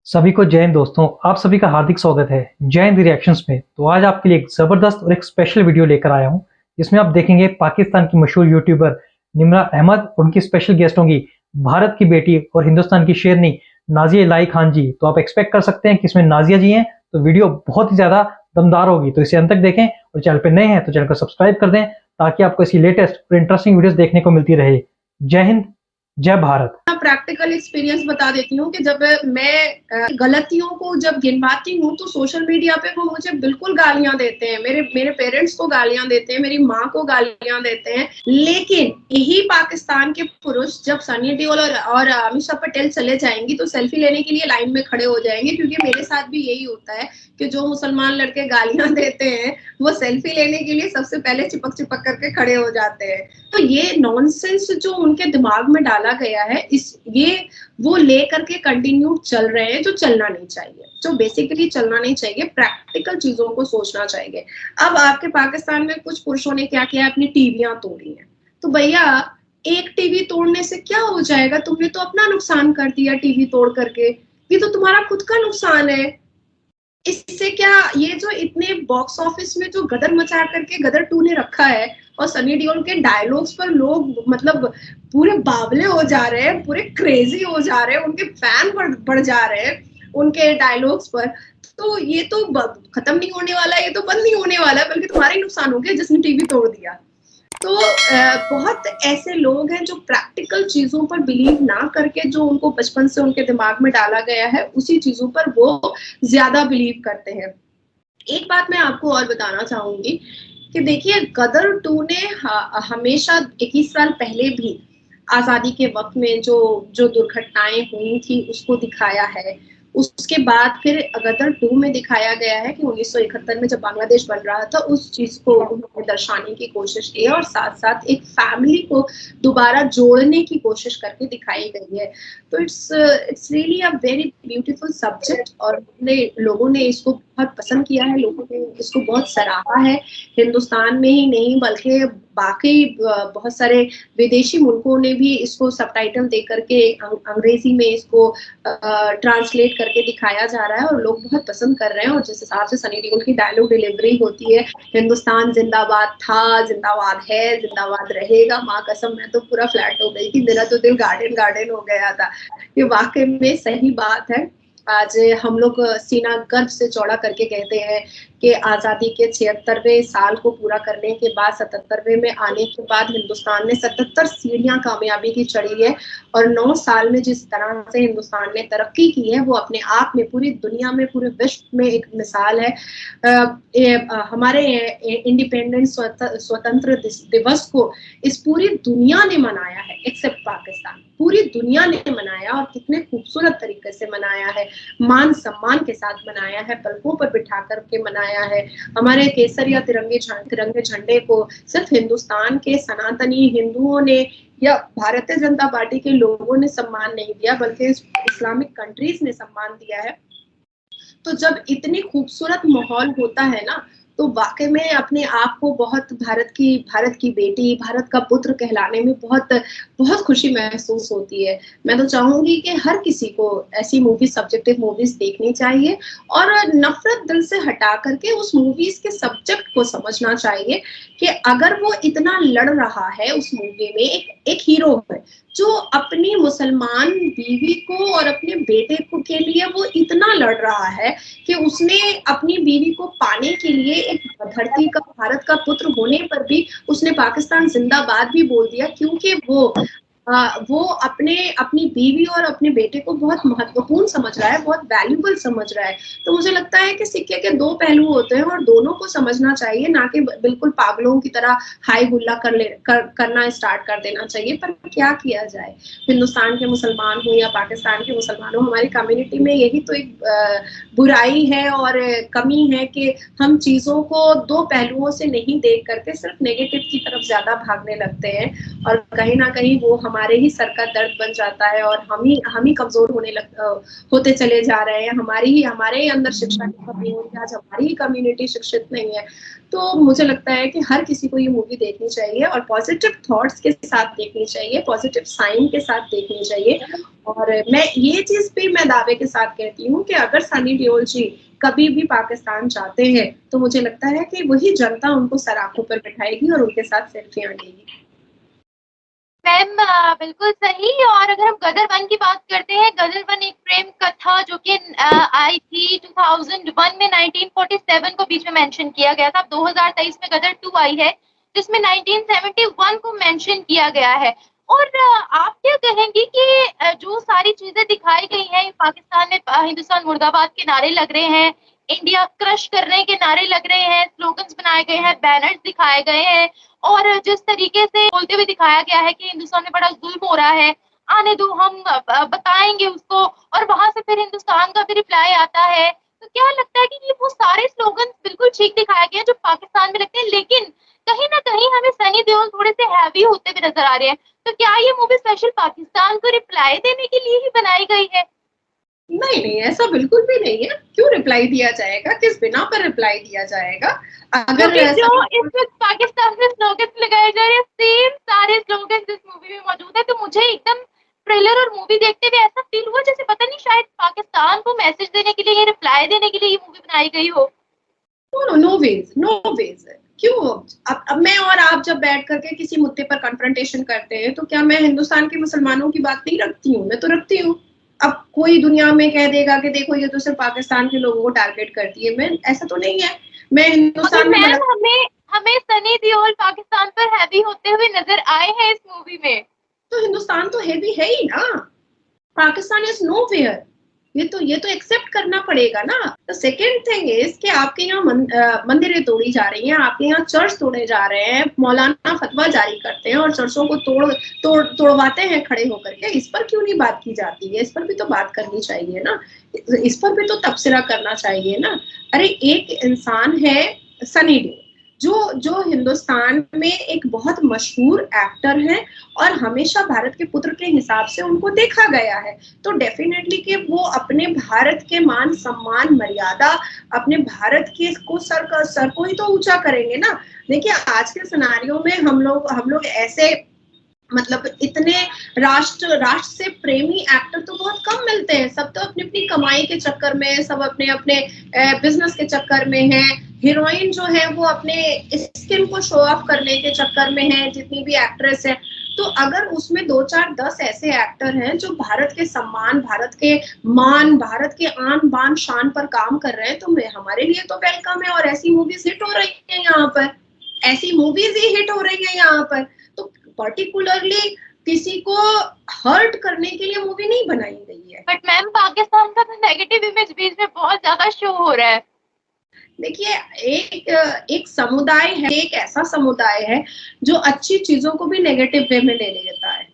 सभी को जय हिंद दोस्तों। आप सभी का हार्दिक स्वागत है जय हिंद रिएक्शंस में। तो आज आपके लिए एक जबरदस्त और एक स्पेशल वीडियो लेकर आया हूं, जिसमें आप देखेंगे पाकिस्तान की मशहूर यूट्यूबर निम्रा अहमद और उनकी स्पेशल गेस्ट होंगी भारत की बेटी और हिंदुस्तान की शेरनी नाजिया इलाही खान जी। तो आप एक्सपेक्ट कर सकते हैं कि इसमें नाजिया जी हैं, तो वीडियो बहुत ही ज्यादा दमदार होगी। तो इसे अंत तक देखें और चैनल पर नए हैं तो चैनल को सब्सक्राइब कर दें, ताकि आपको ऐसी लेटेस्ट और इंटरेस्टिंग वीडियोस देखने को मिलती रहे। जय हिंद, जय भारत। प्रैक्टिकल एक्सपीरियंस बता देती हूँ कि जब मैं गलतियों को जब गिनवाती हूँ तो सोशल मीडिया पे वो मुझे बिल्कुल गालियां देते हैं, मेरे पेरेंट्स को गालियां देते हैं, मेरी माँ को गालियां देते हैं। लेकिन यही पाकिस्तान के पुरुष जब सनी देओल और अमीषा पटेल चले जाएंगी तो सेल्फी लेने के लिए लाइन में खड़े हो जाएंगे, क्योंकि मेरे साथ भी यही होता है कि जो मुसलमान लड़के गालियां देते हैं वो सेल्फी लेने के लिए सबसे पहले चिपक चिपक करके खड़े हो जाते हैं। तो ये नॉनसेंस जो उनके दिमाग में डाला गया है, ये वो ले करके कंटिन्यू चल रहे हैं, जो चलना नहीं चाहिए, जो बेसिकली चलना नहीं चाहिए। प्रैक्टिकल चीजों को सोचना चाहिए। अब आपके पाकिस्तान में कुछ पुरुषों ने क्या किया, अपनी टीवियां तोड़ी हैं। तो भैया, एक टीवी तोड़ने से क्या हो जाएगा? तुमने तो अपना नुकसान कर दिया टीवी तोड़ करके। ये तो तुम्हारा खुद का नुकसान है। इससे क्या, ये जो इतने बॉक्स ऑफिस में जो गदर मचा करके गदर 2 ने रखा है, और सनी देओल के डायलॉग्स पर लोग मतलब पूरे बावले हो जा रहे हैं, पूरे क्रेजी हो जा रहे हैं, उनके फैन बढ़ जा रहे हैं उनके डायलॉग्स पर। तो ये तो खत्म नहीं होने वाला है, ये तो बंद नहीं होने वाला है, बल्कि तुम्हारा ही नुकसान हो गया जिसने टीवी तोड़ दिया। तो बहुत ऐसे लोग हैं जो प्रैक्टिकल चीजों पर बिलीव ना करके, जो उनको बचपन से उनके दिमाग में डाला गया है उसी चीजों पर वो ज्यादा बिलीव करते हैं। एक बात मैं आपको और बताना चाहूंगी कि देखिए, गदर 2 ने हमेशा 21 साल पहले भी आजादी के वक्त में जो जो दुर्घटनाएं हुई थी उसको दिखाया है। उसके बाद फिर गदर 2 में दिखाया गया है कि 1971 में जब बांग्लादेश बन रहा था उस चीज को उन्होंने दर्शाने की कोशिश की है, और साथ साथ एक फैमिली को दोबारा जोड़ने की कोशिश करके दिखाई गई है। तो it's really a very beautiful subject, और लोगों ने इसको बहुत पसंद किया है, लोगों ने इसको बहुत सराहा है। हिंदुस्तान में ही नहीं बल्कि बाकी बहुत सारे विदेशी मुल्कों ने भी इसको सबटाइटल दे करके अंग्रेजी में इसको ट्रांसलेट करके दिखाया जा रहा है, और लोग बहुत पसंद कर रहे हैं। और जिस हिसाब से सनी देओल की डायलॉग डिलीवरी होती है, हिंदुस्तान जिंदाबाद था, जिंदाबाद है, जिंदाबाद रहेगा, माँ कसम मैं तो पूरा फ्लैट हो गई थी, मेरा तो दिल गार्डन गार्डन हो गया था। ये वाकई में सही बात है। आज हम लोग सीना गर्व से चौड़ा करके कहते हैं कि आजादी के 76वें साल को पूरा करने के बाद 77वें में आने के बाद हिंदुस्तान ने 77 सीढ़ियां कामयाबी की चढ़ी है, और 9 साल में जिस तरह से हिंदुस्तान ने तरक्की की है वो अपने आप में पूरी दुनिया में, पूरे विश्व में एक मिसाल है। हमारे इंडिपेंडेंस स्वतंत्र दिवस को इस पूरी दुनिया ने मनाया है, एक्सेप्ट पाकिस्तान। पूरी दुनिया ने मनाया, और कितने खूबसूरत तरीके से मनाया है, मान सम्मान के साथ मनाया है, पलकों पर बिठा करके मनाया है। हमारे केसरिया तिरंगे झंडे को सिर्फ हिंदुस्तान के सनातनी हिंदुओं ने या भारतीय जनता पार्टी के लोगों ने सम्मान नहीं दिया, बल्कि इस्लामिक कंट्रीज ने सम्मान दिया है। तो जब इतनी खूबसूरत माहौल होता है ना, तो वाकई में अपने आप को बहुत भारत की बेटी, भारत का पुत्र कहलाने में बहुत बहुत खुशी महसूस होती है। मैं तो चाहूंगी कि हर किसी को ऐसी मूवी, सब्जेक्टिव मूवीज देखनी चाहिए, और नफरत दिल से हटा करके उस मूवीज के सब्जेक्ट को समझना चाहिए कि अगर वो इतना लड़ रहा है उस मूवी में, एक हीरो है जो अपनी मुसलमान बीवी को और अपने बेटे को के लिए वो इतना लड़ रहा है कि उसने अपनी बीवी को पाने के लिए एक धरती का, भारत का पुत्र होने पर भी उसने पाकिस्तान जिंदाबाद भी बोल दिया, क्योंकि वो अपनी बीवी और अपने बेटे को बहुत महत्वपूर्ण समझ रहा है, बहुत वैल्यूबल समझ रहा है। तो मुझे लगता है कि सिक्के के 2 पहलू होते हैं, और दोनों को समझना चाहिए, ना कि बिल्कुल पागलों की तरह हाई हुल्ला करना स्टार्ट कर देना चाहिए। पर क्या किया जाए, हिंदुस्तान के मुसलमान हो या पाकिस्तान के मुसलमान हो, हमारी कम्युनिटी में यही तो एक बुराई है और कमी है कि हम चीजों को 2 पहलुओं से नहीं देख करके सिर्फ नेगेटिव की तरफ ज्यादा भागने लगते हैं, और कहीं ना कहीं वो हमारे ही सर का दर्द बन जाता है और हम ही कमजोर होते चले जा रहे हैं। हमारे ही अंदर शिक्षा की कमी है, आज हमारी ही कम्युनिटी शिक्षित नहीं है। तो मुझे लगता है कि हर किसी को ये मूवी देखनी चाहिए और पॉजिटिव थॉट्स के साथ देखनी चाहिए, पॉजिटिव साइन के साथ देखनी चाहिए। और मैं ये चीज भी मैं दावे के साथ कहती हूँ कि अगर सनी देओल जी कभी भी पाकिस्तान जाते हैं तो मुझे लगता है कि वही जनता उनको सर आंखों पर बिठाएगी और उनके साथ सेल्फियां लेगी। मैम बिल्कुल सही। और अगर हम गदर 1 की बात करते हैं, गदर 1 एक प्रेम कथा जो कि आई थी 2001 में, 1947 को बीच में मेंशन किया गया था। 2023 में गदर 2 आई है जिसमें 1971 को मेंशन किया गया है। और आप क्या कहेंगी कि जो सारी चीजें दिखाई गई हैं पाकिस्तान में, हिंदुस्तान मुर्दाबाद के नारे लग रहे हैं, इंडिया क्रश करने के नारे लग रहे हैं, स्लोगन्स बनाए गए हैं, बैनर्स दिखाए गए हैं और जिस तरीके से बोलते हुए दिखाया गया है कि हिंदुस्तान में बड़ा जुल्म हो रहा है, आने दो हम बताएंगे उसको, और वहां से फिर हिंदुस्तान का भी रिप्लाई आता है। तो क्या लगता है कि ये वो सारे स्लोगन बिल्कुल ठीक दिखाए गए हैं जो पाकिस्तान में लगते हैं, लेकिन कहीं ना कहीं हमें सनी देओल थोड़े से हैवी होते हुए नजर आ रहे हैं। तो क्या ये मूवी स्पेशल पाकिस्तान को रिप्लाई देने के लिए ही बनाई गई है? नहीं नहीं, ऐसा बिल्कुल भी नहीं है। क्यों रिप्लाई दिया जाएगा, किस बिना पर रिप्लाई दिया जाएगा? अगर जो इस वक्त पाकिस्तान में स्लोगन लगाए जा रहे हैं सेम सारे स्लोगन इस मूवी में मौजूद है, तो मुझे एकदम ट्रेलर और मूवी देखते हुए ऐसा फील हुआ जैसे पता नहीं शायद पाकिस्तान को मैसेज देने के लिए, रिप्लाई देने के लिए ये मूवी बनाई गई हो। No ways. क्यों? अब मैं और आप जब बैठ करके किसी मुद्दे पर कन्फ्रंटेशन करते हैं तो क्या मैं हिंदुस्तान के मुसलमानों की बात नहीं रखती हूँ? मैं तो रखती हूँ। अब कोई दुनिया में कह देगा कि देखो ये तो सिर्फ पाकिस्तान के लोगों को टारगेट करती है, मैं ऐसा तो नहीं है। मैं हिंदुस्तान में हमें सनी देओल पाकिस्तान पर हैवी होते हुए नजर आए हैं इस मूवी में। तो हिंदुस्तान तो हैवी है ही ना, पाकिस्तान इज नो फेयर। ये तो एक्सेप्ट करना पड़ेगा ना। द सेकेंड थिंग इज कि आपके यहाँ मंदिरें तोड़ी जा रही हैं, आपके यहाँ चर्च तोड़े जा रहे हैं, मौलाना फतवा जारी करते हैं और चर्चों को तोड़वाते हैं खड़े होकर के। इस पर क्यों नहीं बात की जाती है? इस पर भी तो बात करनी चाहिए ना, इस पर भी तो तबसरा करना चाहिए ना। अरे एक इंसान है सनी देओल जो हिंदुस्तान में एक बहुत मशहूर एक्टर हैं और हमेशा भारत के पुत्र के हिसाब से उनको देखा गया है। तो डेफिनेटली कि वो अपने भारत के मान सम्मान मर्यादा, अपने भारत के को सर को ही तो ऊंचा करेंगे ना। देखिए आज के सिनारियों में हम लोग ऐसे मतलब इतने राष्ट्र से प्रेमी एक्टर तो बहुत कम मिलते हैं। सब तो अपनी अपनी कमाई के चक्कर में, सब अपने अपने बिजनेस के चक्कर में है। हीरोइन जो है वो अपने स्किन को शो ऑफ करने के चक्कर में है, जितनी भी एक्ट्रेस है। तो अगर उसमें 2 4 10 ऐसे एक्टर हैं जो भारत के सम्मान, भारत के मान, भारत के आन बान शान पर काम कर रहे हैं, तो हमारे लिए तो वेलकम है। और ऐसी मूवीज हिट हो रही है यहाँ पर, ऐसी मूवीज ही हिट हो रही है यहाँ पर। तो पर्टिकुलरली किसी को हर्ट करने के लिए मूवी नहीं बनाई गई है। बट मैम पाकिस्तान का तो नेगेटिव इमेज बीच में बहुत ज्यादा शो हो रहा है। देखिए एक समुदाय है, एक ऐसा समुदाय है जो अच्छी चीजों को भी नेगेटिव वे में ले लेता है,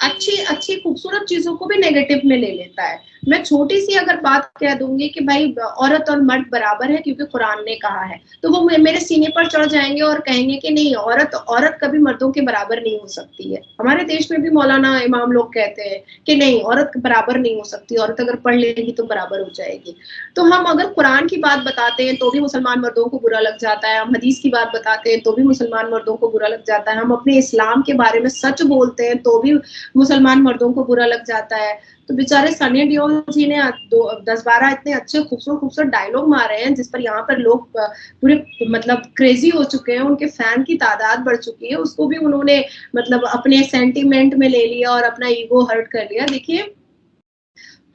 अच्छी खूबसूरत चीजों को भी नेगेटिव में ले लेता है। मैं छोटी सी अगर बात कह दूंगी कि भाई औरत और मर्द बराबर है क्योंकि कुरान ने कहा है, तो वो मेरे सीने पर चढ़ जाएंगे और कहेंगे कि नहीं, औरत कभी मर्दों के बराबर नहीं हो सकती है। हमारे देश में भी मौलाना इमाम लोग कहते हैं कि नहीं, औरत बराबर नहीं हो सकती, औरत अगर पढ़ लेगी तो बराबर हो जाएगी। तो हम अगर कुरान की बात बताते हैं तो भी मुसलमान मर्दों को बुरा लग जाता है, हम हदीस की बात बताते हैं तो भी मुसलमान मर्दों को बुरा लग जाता है, हम अपने इस्लाम के बारे में सच बोलते हैं तो भी मुसलमान मर्दों को बुरा लग जाता है। तो बेचारे सनी देओल जी ने 10-12 इतने अच्छे खूबसूरत डायलॉग मारे हैं जिस पर यहाँ पर लोग पूरे मतलब क्रेजी हो चुके हैं, उनके फैन की तादाद बढ़ चुकी है। उसको भी उन्होंने मतलब अपने सेंटीमेंट में ले लिया और अपना ईगो हर्ट कर लिया। देखिए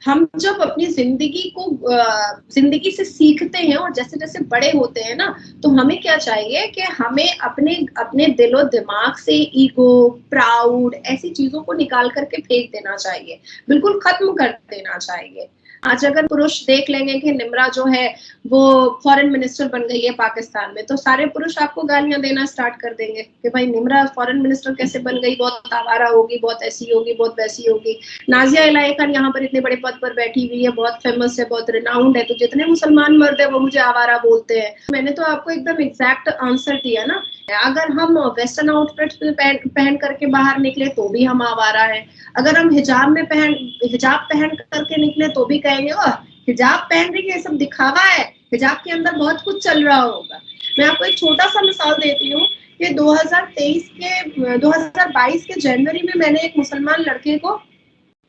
हम जब अपनी जिंदगी से सीखते हैं और जैसे जैसे बड़े होते हैं ना, तो हमें क्या चाहिए कि हमें अपने दिलो दिमाग से ईगो, प्राउड, ऐसी चीजों को निकाल करके फेंक देना चाहिए, बिल्कुल खत्म कर देना चाहिए। आज अगर पुरुष देख लेंगे कि निम्रा जो है वो फॉरेन मिनिस्टर बन गई है पाकिस्तान में, तो सारे पुरुष आपको गालियां देना स्टार्ट कर देंगे कि भाई निम्रा फॉरेन मिनिस्टर कैसे बन गई, बहुत आवारा होगी, बहुत ऐसी होगी, बहुत वैसी होगी। नाजिया इलाही खान यहाँ पर इतने बड़े पद पर बैठी हुई है, बहुत फेमस है, बहुत रिनाउंड है, तो जितने मुसलमान मर्द है वो मुझे आवारा बोलते हैं। मैंने तो आपको एकदम एग्जैक्ट आंसर दिया ना अगर हम वेस्टर्न आउटफिट पहन करके बाहर निकले तो भी हम आवारा है। अगर हम हिजाब पहन करके निकले तो भी कहेंगे ओह हिजाब पहन रही है, ये सब दिखावा है, हिजाब के अंदर बहुत कुछ चल रहा होगा। मैं आपको एक छोटा सा मिसाल देती हूँ कि 2022 के जनवरी में मैंने एक मुसलमान लड़के को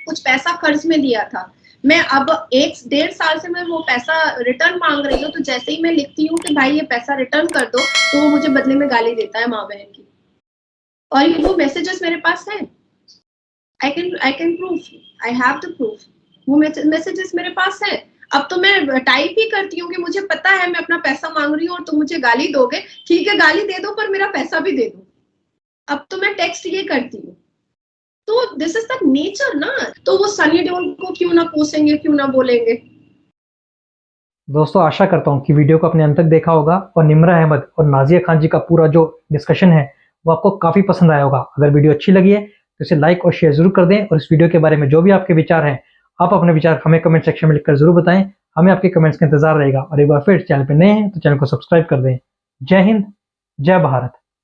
कुछ पैसा कर्ज में दिया था। मैं अब 1-1.5 साल से मैं वो पैसा रिटर्न मांग रही हूँ, तो जैसे ही मैं लिखती हूँ कि भाई ये पैसा रिटर्न कर दो, तो वो मुझे बदले में गाली देता है माँ बहन की। और वो मैसेजेस मेरे पास हैं, I can proof, I have the proof. वो मैसेजेस मेरे पास है। अब तो मैं टाइप ही करती हूँ कि मुझे पता है मैं अपना पैसा मांग रही हूँ और तुम मुझे गाली दोगे, ठीक है गाली दे दो पर मेरा पैसा भी दे दो। अब तो मैं टेक्स्ट ये करती हूँ। तो दिस इज द नेचर ना। तो वो सनी देओल को क्यों ना कोसेंगे, क्यों ना बोलेंगे। दोस्तों आशा करता हूँ कि वीडियो को अपने अंत तक देखा होगा और निम्रा अहमद और नाजिया खान जी का पूरा जो डिस्कशन है वो आपको काफी पसंद आया होगा। अगर वीडियो अच्छी लगी है तो इसे लाइक और शेयर जरूर कर दें और इस वीडियो के बारे में जो भी आपके विचार हैं आप अपने विचार हमें कमेंट सेक्शन में लिखकर जरूर बताएं। हमें आपके कमेंट्स का इंतजार रहेगा और एक बार फिर चैनल पर नए हैं तो चैनल को सब्सक्राइब कर दें। जय हिंद, जय भारत।